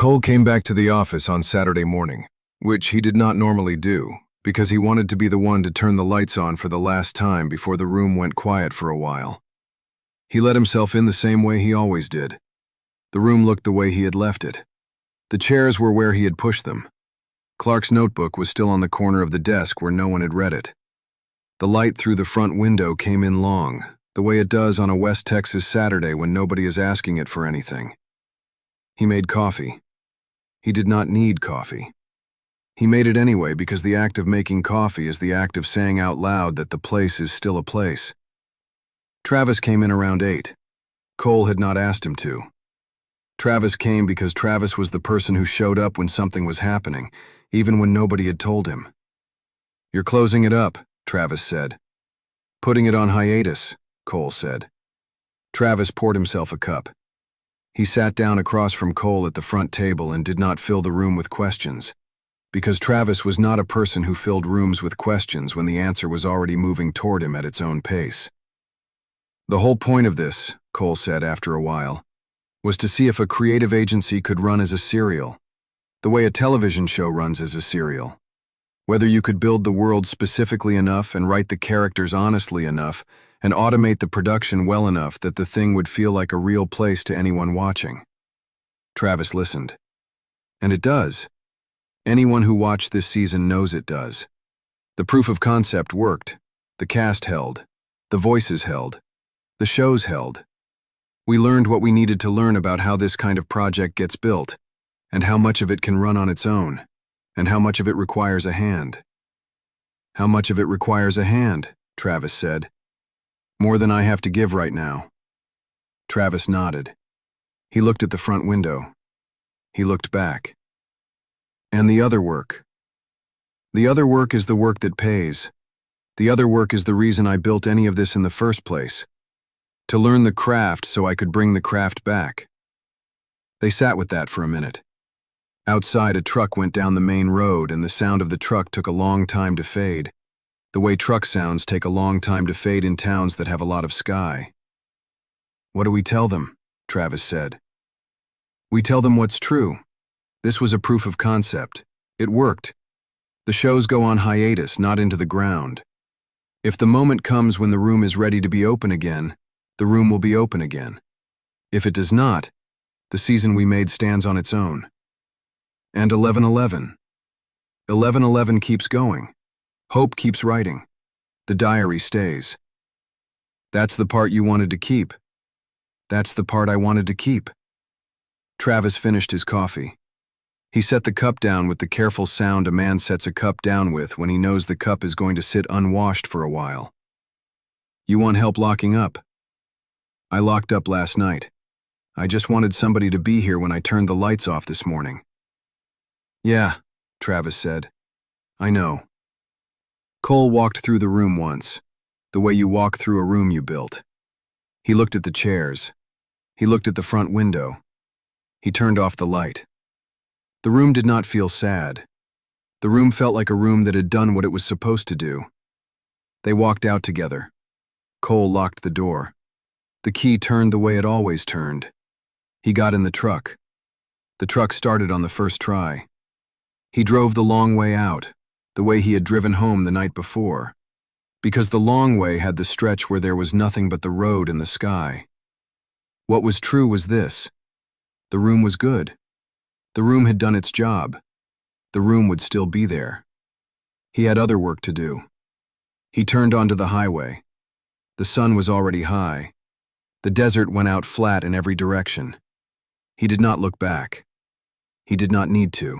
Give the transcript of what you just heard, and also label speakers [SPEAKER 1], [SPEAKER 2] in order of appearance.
[SPEAKER 1] Cole came back to the office on Saturday morning, which he did not normally do, because he wanted to be the one to turn the lights on for the last time before the room went quiet for a while. He let himself in the same way he always did. The room looked the way he had left it. The chairs were where he had pushed them. Clark's notebook was still on the corner of the desk where no one had read it. The light through the front window came in long, the way it does on a West Texas Saturday when nobody is asking it for anything. He made coffee. He did not need coffee. He made it anyway because the act of making coffee is the act of saying out loud that the place is still a place. Travis came in around 8. Cole had not asked him to. Travis came because Travis was the person who showed up when something was happening, even when nobody had told him. "You're closing it up," Travis said. "Putting it on hiatus," Cole said. Travis poured himself a cup. He sat down across from Cole at the front table and did not fill the room with questions, because Travis was not a person who filled rooms with questions when the answer was already moving toward him at its own pace. "The whole point of this," Cole said after a while, "was to see if a creative agency could run as a serial, the way a television show runs as a serial. Whether you could build the world specifically enough and write the characters honestly enough and automate the production well enough that the thing would feel like a real place to anyone watching." Travis listened. "And it does. Anyone who watched this season knows it does. The proof of concept worked. The cast held. The voices held. The shows held. We learned what we needed to learn about how this kind of project gets built, and how much of it can run on its own, and how much of it requires a hand." "How much of it requires a hand?" Travis said. "More than I have to give right now." Travis nodded. He looked at the front window. He looked back. "And the other work. The other work is the work that pays. The other work is the reason I built any of this in the first place. To learn the craft so I could bring the craft back." They sat with that for a minute. Outside, a truck went down the main road, and the sound of the truck took a long time to fade, the way truck sounds take a long time to fade in towns that have a lot of sky. "What do we tell them?" Travis said. "We tell them what's true. This was a proof of concept. It worked. The shows go on hiatus, not into the ground. If the moment comes when the room is ready to be open again, the room will be open again. If it does not, the season we made stands on its own. And 11/11. 11/11 keeps going. Hope keeps writing. The diary stays. That's the part you wanted to keep. That's the part I wanted to keep." Travis finished his coffee. He set the cup down with the careful sound a man sets a cup down with when he knows the cup is going to sit unwashed for a while. "You want help locking up?" "I locked up last night. I just wanted somebody to be here when I turned the lights off this morning." "Yeah," Travis said. "I know." Cole walked through the room once, the way you walk through a room you built. He looked at the chairs. He looked at the front window. He turned off the light. The room did not feel sad. The room felt like a room that had done what it was supposed to do. They walked out together. Cole locked the door. The key turned the way it always turned. He got in the truck. The truck started on the first try. He drove the long way out, the way he had driven home the night before, because the long way had the stretch where there was nothing but the road and the sky. What was true was this: the room was good. The room had done its job. The room would still be there. He had other work to do. He turned onto the highway. The sun was already high. The desert went out flat in every direction. He did not look back. He did not need to.